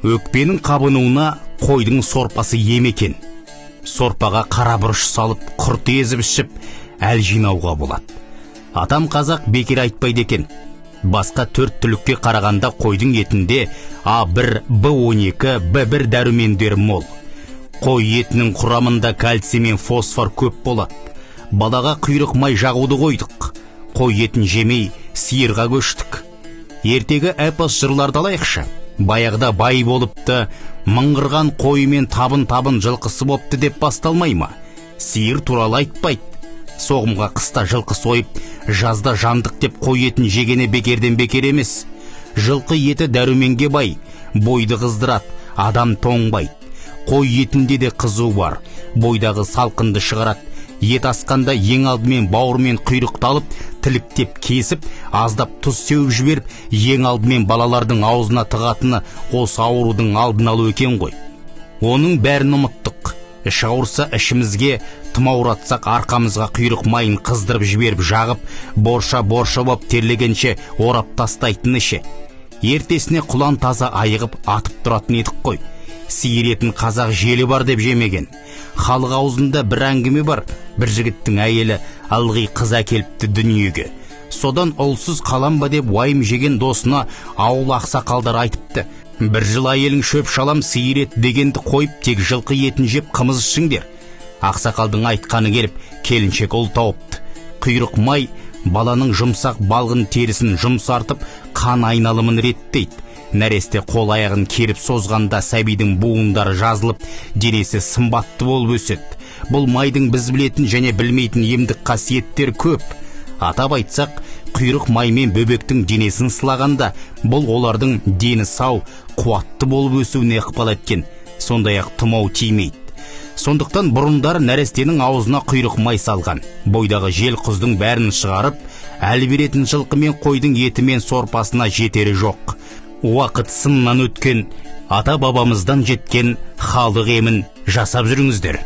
Өкпенің қабынуына қойдың сорпасы ем екен. Сорпаға қара бұрыш салып, құрт езіп ішіп, әл жинауға болады. Атам қазақ бекер айтпайды екен. Басқа 4 түлікке қарағанда қойдың етінде А1, Б12, Б1 дәрумендері мол. Қой етінің құрамында кальций мен фосфор көп болады. Балаға құйрық май жағуды қойдық. Қой етін жемей сиырға көштік. Ертегі эпос жырларды алайықшы. Баяғыда бай болыпты, мыңғырған қойымен табын жылқысы бопты деп басталмай ма? Сиыр туралы айтпайды. Соғымға қыста жылқы сойып, жазда жандық деп қой етін жегені бекерден бекер емес. Жылқы еті дәруменге бай, бойды қыздырады, адам тоңбайды. Қой етінде де қызу бар, бойдағы салқынды шығарады. Ет асқанда ең алдымен бауырмен құйрықталып, тіліктеп кесіп, аздап тұз сеуіп жіберіп, ең алдымен балалардың аузына тығатыны осы аурудың алдын алу екен ғой. Оның бәрін ұмыттық. Іш ауырса ішімізге, тым ауратсақ арқамызға құйрық майын қыздырып жіберіп жағып, борша боп терлегенше орап тастайтын ше. Ертесіне құлан таза айығып атып тұратын едік қой. Сиыр етін қазақ желі бар деп жемеген. Халық аузында бір әңгіме бар. Бір жігіттің әйелі ылғи қыз әкеліпті дүниеге. Содан ұлсыз қалам ба деп уайым жеген досына ауыл ақсақалдар айтыпты. Бір жыл әйелің шөп шалам сиыр ет дегенді қойып, тек жылқы етін жеп қымыз ішіңдер. Ақсақалдың айтқаны келіп, келіншек ұл тауыпты. Құйрық май баланың жұмсақ балғын терісін жұмсартып, қан айналымын реттейді. Нәресте қол аяғын керіп созғанда сәбидің буындары жазылып, денесі сымбатты болып өседі. Бұл майдың біз білетін және білмейтін емдік қасиеттер көп. Атап айтсақ, құйрық маймен бөбектің денесін сылағанда, бұл олардың дені сау, қуатты болып өсуіне ықпал еткен. Сондай-ақ тұмау тимейді. Сондықтан бұрындар нәрестенің аузына құйрық май салған. Бойдағы жел құздың бәрін шығарып, әл беретін жылқы мен қойдың еті мен сорпасына жетері жоқ. Уақыт сыннан өткен, ата бабамыздан жеткен халық емін жасап жүріңіздер.